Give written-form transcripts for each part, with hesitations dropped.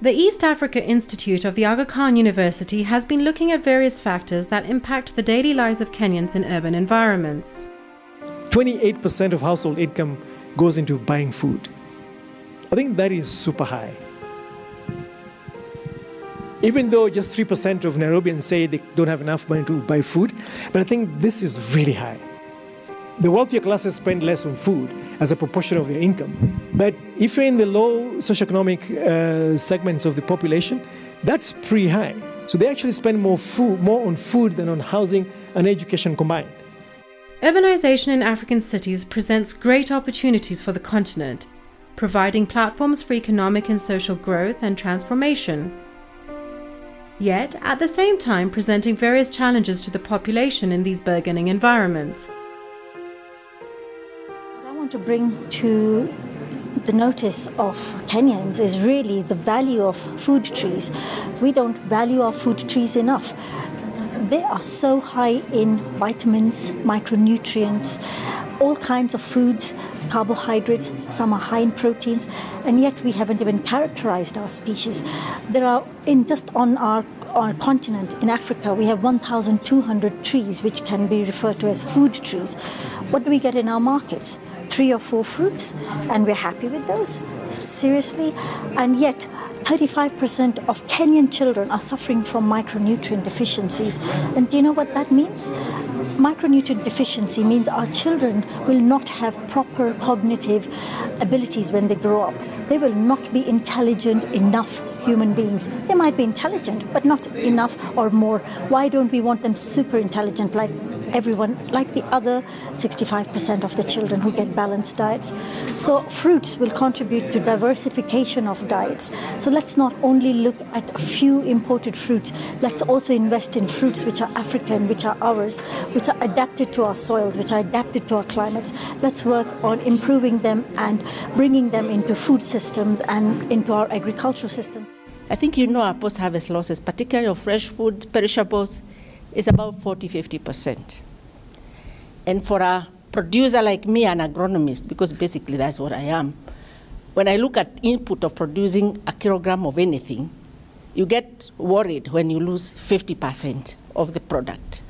The East Africa Institute of the Aga Khan University has been looking at various factors that impact the daily lives of Kenyans in urban environments. 28% of household income goes into buying food. I think that is super high. Even though just 3% of Nairobians say they don't have enough money to buy food, but I think this is really high. The wealthier classes spend less on food as a proportion of their income. But if you're in the low socioeconomic segments of the population, that's pretty high. So they actually spend more on food than on housing and education combined. Urbanization in African cities presents great opportunities for the continent, providing platforms for economic and social growth and transformation. Yet, at the same time, presenting various challenges to the population in these burgeoning environments. What I want to bring to the notice of Kenyans is really the value of food trees. We don't value our food trees enough. They are so high in vitamins, micronutrients, all kinds of foods, carbohydrates, some are high in proteins, and yet we haven't even characterized our species. There are, just on our continent, in Africa, we have 1,200 trees which can be referred to as food trees. What do we get in our markets? 3 or 4 fruits, and we're happy with those? Seriously? And yet, 35% of Kenyan children are suffering from micronutrient deficiencies. And do you know what that means? Micronutrient deficiency means our children will not have proper cognitive abilities when they grow up. They will not be intelligent enough human beings. They might be intelligent, but not enough or more. Why don't we want them super intelligent like everyone, like the other 65% of the children who get balanced diets? So fruits will contribute to diversification of diets. So let's not only look at a few imported fruits, let's also invest in fruits which are African, which are ours, which are adapted to our soils, which are adapted to our climates. Let's work on improving them and bringing them into food systems and into our agricultural systems. I think our post-harvest losses, particularly of fresh food, perishables, is about 40-50%. And for a producer like me, an agronomist, because basically that's what I am, when I look at input of producing a kilogram of anything, you get worried when you lose 50% of the product.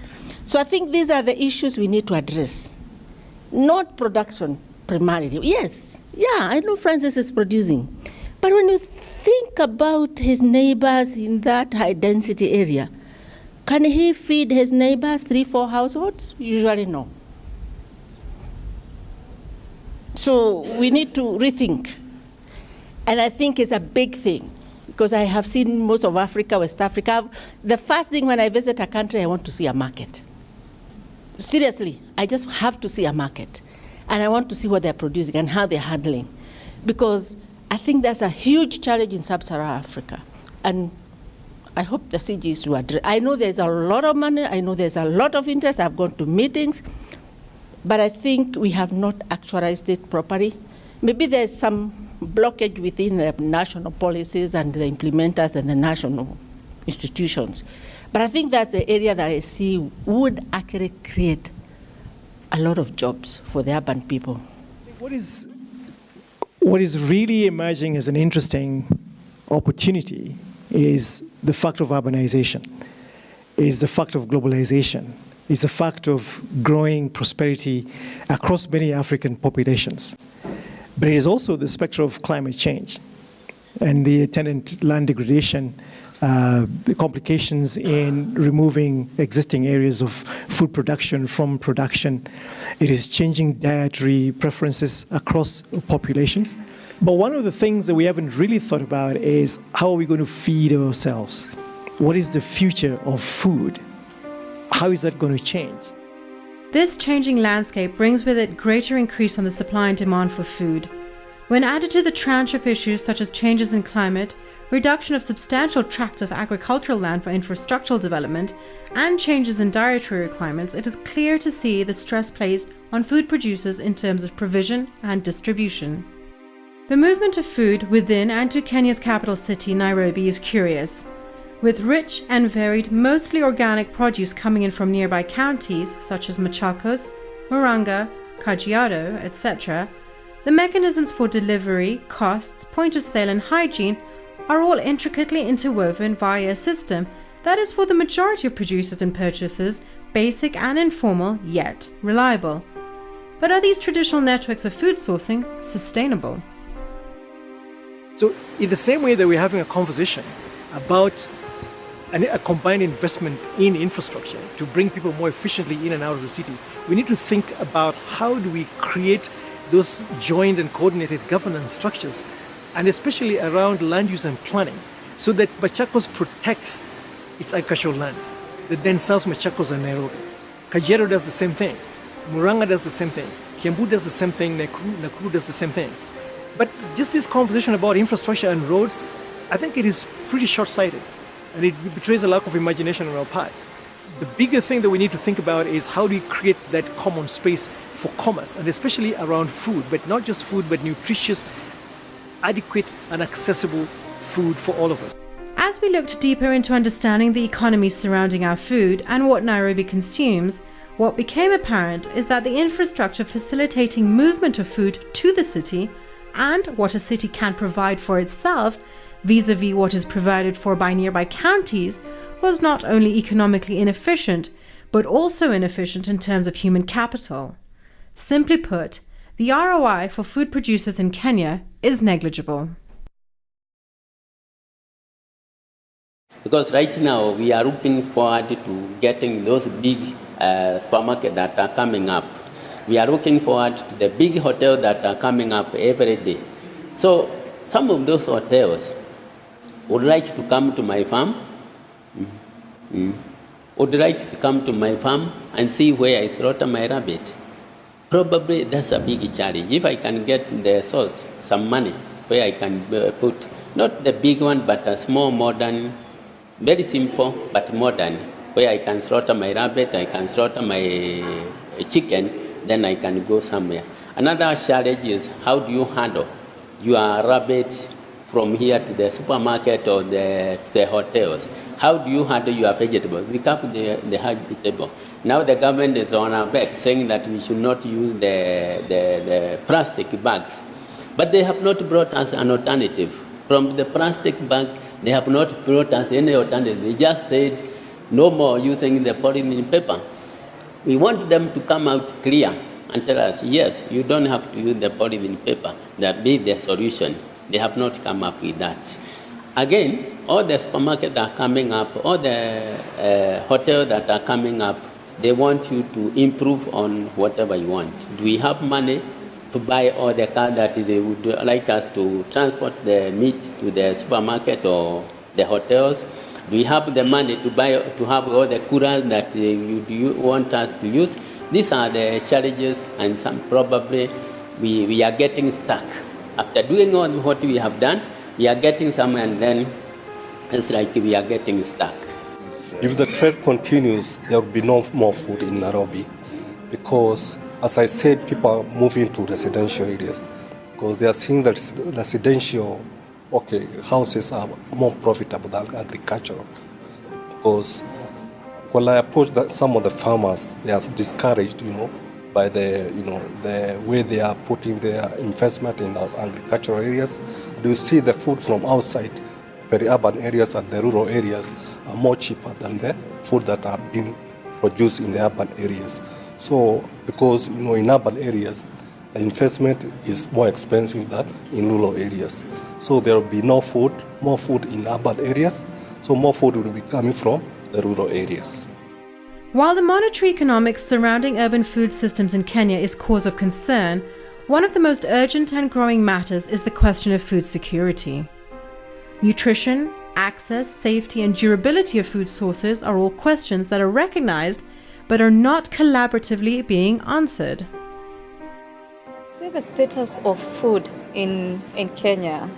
So I think these are the issues we need to address. Not production primarily. Yes, I know Francis is producing. But when you think about his neighbors in that high-density area, can he feed his neighbors 3-4 households? Usually no. So we need to rethink. And I think it's a big thing, because I have seen most of Africa, West Africa. The first thing when I visit a country, I want to see a market. Seriously, I just have to see a market. And I want to see what they're producing and how they're handling. Because I think that's a huge challenge in sub-Saharan Africa. And I hope the CGs will address. I know there's a lot of money, I know there's a lot of interest, I've gone to meetings, but I think we have not actualized it properly. Maybe there's some blockage within the national policies and the implementers and the national institutions. But I think that's the area that I see would actually create a lot of jobs for the urban people. What is really emerging as an interesting opportunity is the fact of urbanization, is the fact of globalization, is the fact of growing prosperity across many African populations. But it is also the specter of climate change and the attendant land degradation, the complications in removing existing areas of food production from production. It is changing dietary preferences across populations. But one of the things that we haven't really thought about is how are we going to feed ourselves? What is the future of food? How is that going to change? This changing landscape brings with it greater increase on the supply and demand for food. When added to the tranche of issues such as changes in climate, reduction of substantial tracts of agricultural land for infrastructural development, and changes in dietary requirements, it is clear to see the stress placed on food producers in terms of provision and distribution. The movement of food within and to Kenya's capital city, Nairobi, is curious. With rich and varied, mostly organic produce coming in from nearby counties such as Machakos, Murang'a, Kajiado, etc., the mechanisms for delivery, costs, point of sale and hygiene are all intricately interwoven via a system that is for the majority of producers and purchasers basic and informal, yet reliable. But are these traditional networks of food sourcing sustainable? So in the same way that we're having a conversation about a combined investment in infrastructure to bring people more efficiently in and out of the city, we need to think about how do we create those joined and coordinated governance structures, and especially around land use and planning, so that Machakos protects its agricultural land that then serves Machakos and Nairobi. Kajiado does the same thing. Murang'a does the same thing. Kiambu does the same thing. Nakuru does the same thing. But just this conversation about infrastructure and roads, I think it is pretty short-sighted, and it betrays a lack of imagination on our part. The bigger thing that we need to think about is how do we create that common space for commerce, and especially around food, but not just food, but nutritious, adequate and accessible food for all of us. As we looked deeper into understanding the economy surrounding our food and what Nairobi consumes, what became apparent is that the infrastructure facilitating movement of food to the city and what a city can provide for itself vis-a-vis what is provided for by nearby counties was not only economically inefficient, but also inefficient in terms of human capital. Simply put, the ROI for food producers in Kenya is negligible. Because right now we are looking forward to getting those big supermarkets that are coming up. We are looking forward to the big hotels that are coming up every day. So some of those hotels would like to come to my farm, would like to come to my farm and see where I slaughter my rabbit. Probably that's a big challenge. If I can get the source, some money, where I can put, not the big one, but a small, modern, very simple, but modern, where I can slaughter my rabbit, I can slaughter my chicken, then I can go somewhere. Another challenge is how do you handle your rabbit from here to the supermarket or the hotels? How do you handle your vegetables? We have the vegetable. Now the government is on our back saying that we should not use the plastic bags. But they have not brought us an alternative. From the plastic bag, they have not brought us any alternative. They just said no more using the polyethylene paper. We want them to come out clear and tell us, yes, you don't have to use the polyethylene paper. That be the solution. They have not come up with that. Again, all the supermarkets that are coming up, all the hotels that are coming up, they want you to improve on whatever you want. Do we have money to buy all the cars that they would like us to transport the meat to the supermarket or the hotels? Do we have the money to buy, to have all the coolers that you want us to use? These are the challenges, and some probably we are getting stuck. After doing all what we have done, we are getting somewhere, and then it's like we are getting stuck. If the trend continues, there will be no more food in Nairobi, because, as I said, people are moving to residential areas because they are seeing that residential houses are more profitable than agricultural. Because when I approach some of the farmers, they are discouraged, by the way they are putting their investment in agricultural areas. You see the food from outside, peri-urban areas and the rural areas are more cheaper than the food that are being produced in the urban areas. So, because in urban areas, the investment is more expensive than in rural areas. So there will be more food in urban areas. So more food will be coming from the rural areas. While the monetary economics surrounding urban food systems in Kenya is cause of concern, one of the most urgent and growing matters is the question of food security. Nutrition, access, safety, and durability of food sources are all questions that are recognized but are not collaboratively being answered. See, the status of food in Kenya,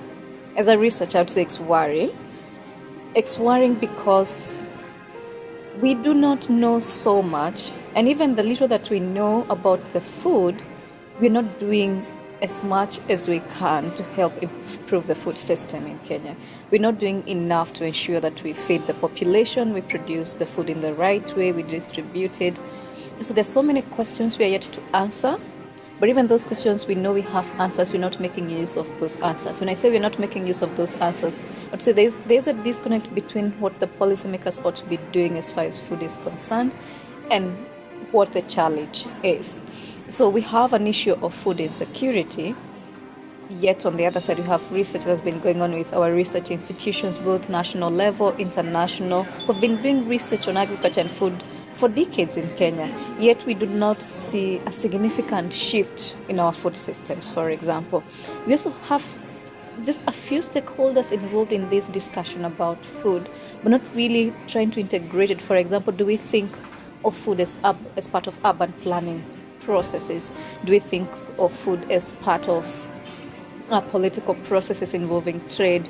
as a researcher, I would say it's worrying. It's worrying because we do not know so much, and even the little that we know about the food, we're not doing as much as we can to help improve the food system in Kenya. We're not doing enough to ensure that we feed the population, we produce the food in the right way, we distribute it. So there's so many questions we are yet to answer, But even those questions, we know we have answers, we're not making use of those answers. When I say we're not making use of those answers, I'd say there's a disconnect between what the policymakers ought to be doing as far as food is concerned and what the challenge is. So we have an issue of food insecurity, yet on the other side we have research that's been going on with our research institutions, both national level, international, who've been doing research on agriculture and food for decades in Kenya, yet we do not see a significant shift in our food systems, for example. We also have just a few stakeholders involved in this discussion about food, but not really trying to integrate it. For example, do we think of food as part of urban planning processes? Do we think of food as part of political processes involving trade,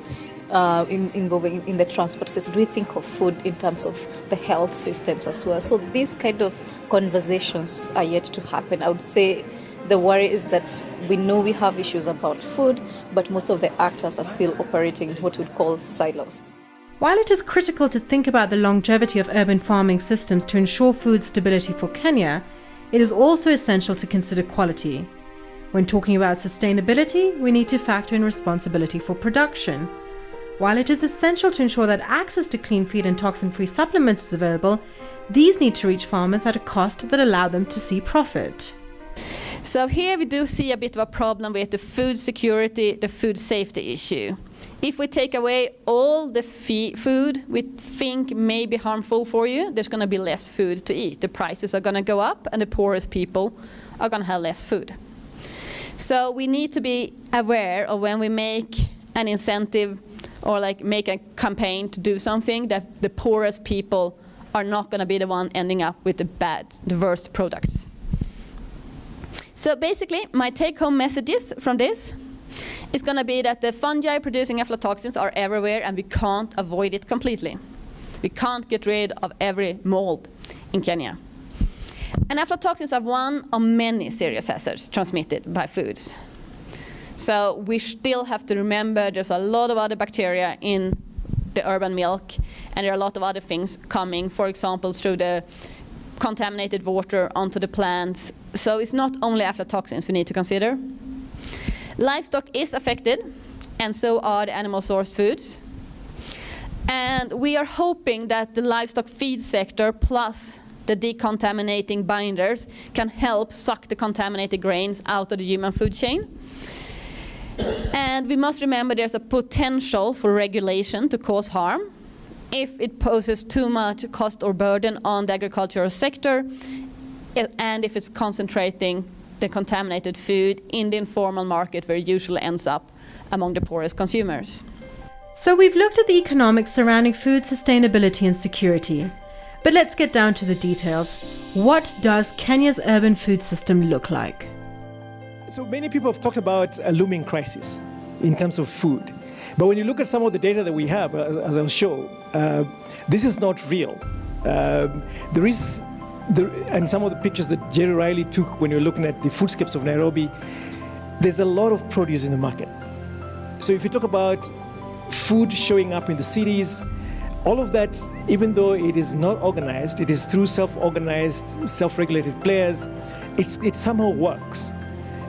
involving in the transport system? Do we think of food in terms of the health systems as well? So these kind of conversations are yet to happen. I would say the worry is that we know we have issues about food, but most of the actors are still operating in what we'd call silos. While it is critical to think about the longevity of urban farming systems to ensure food stability for Kenya, it is also essential to consider quality. When talking about sustainability, we need to factor in responsibility for production. While it is essential to ensure that access to clean feed and toxin-free supplements is available, these need to reach farmers at a cost that allow them to see profit. So here we do see a bit of a problem with the food security, the food safety issue. If we take away all the food we think may be harmful for you, there's going to be less food to eat. The prices are going to go up and the poorest people are going to have less food. So we need to be aware of when we make an incentive or like make a campaign to do something, that the poorest people are not going to be the one ending up with the worst products. So basically, my take-home messages from this is going to be that the fungi producing aflatoxins are everywhere and we can't avoid it completely. We can't get rid of every mold in Kenya. And aflatoxins are one of many serious hazards transmitted by foods. So we still have to remember there's a lot of other bacteria in the urban milk, and there are a lot of other things coming, for example, through the contaminated water onto the plants. So it's not only aflatoxins we need to consider. Livestock is affected, and so are the animal-sourced foods. And we are hoping that the livestock feed sector plus the decontaminating binders can help suck the contaminated grains out of the human food chain. And we must remember there's a potential for regulation to cause harm if it poses too much cost or burden on the agricultural sector, and if it's concentrating the contaminated food in the informal market where it usually ends up among the poorest consumers. So we've looked at the economics surrounding food sustainability and security. But let's get down to the details. What does Kenya's urban food system look like? So many people have talked about a looming crisis in terms of food. But when you look at some of the data that we have, as I'll show, this is not real. And some of the pictures that Jerry Riley took when you're looking at the foodscapes of Nairobi, there's a lot of produce in the market. So if you talk about food showing up in the cities, all of that, even though it is not organized, it is through self-organized, self-regulated players, it somehow works.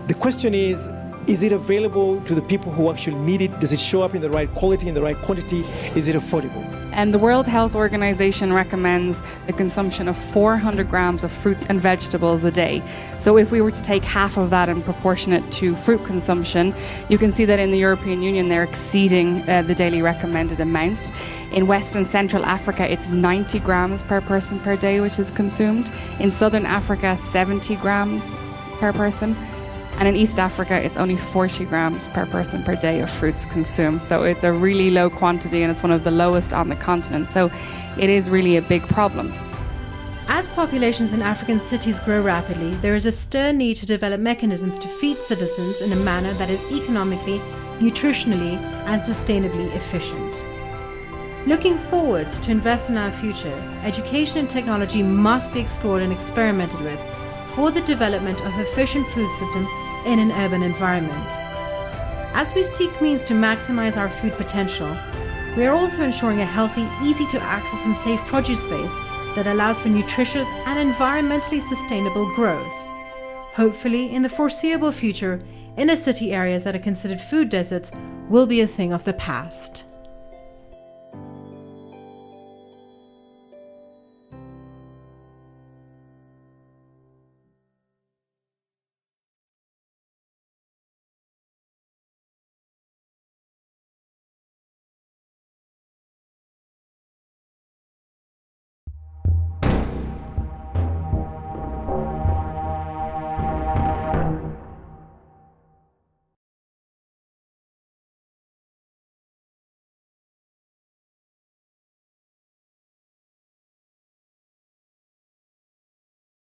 The question is it available to the people who actually need it? Does it show up in the right quality, in the right quantity? Is it affordable? And the World Health Organization recommends the consumption of 400 grams of fruits and vegetables a day. So if we were to take half of that and proportion it to fruit consumption, you can see that in the European Union they're exceeding the daily recommended amount. In West and Central Africa, it's 90 grams per person per day which is consumed. In Southern Africa, 70 grams per person. And in East Africa, it's only 40 grams per person per day of fruits consumed. So it's a really low quantity, and it's one of the lowest on the continent. So it is really a big problem. As populations in African cities grow rapidly, there is a stern need to develop mechanisms to feed citizens in a manner that is economically, nutritionally, and sustainably efficient. Looking forward to invest in our future, education and technology must be explored and experimented with for the development of efficient food systems in an urban environment. As we seek means to maximize our food potential, we are also ensuring a healthy, easy to access and safe produce space that allows for nutritious and environmentally sustainable growth. Hopefully, in the foreseeable future, inner city areas that are considered food deserts will be a thing of the past.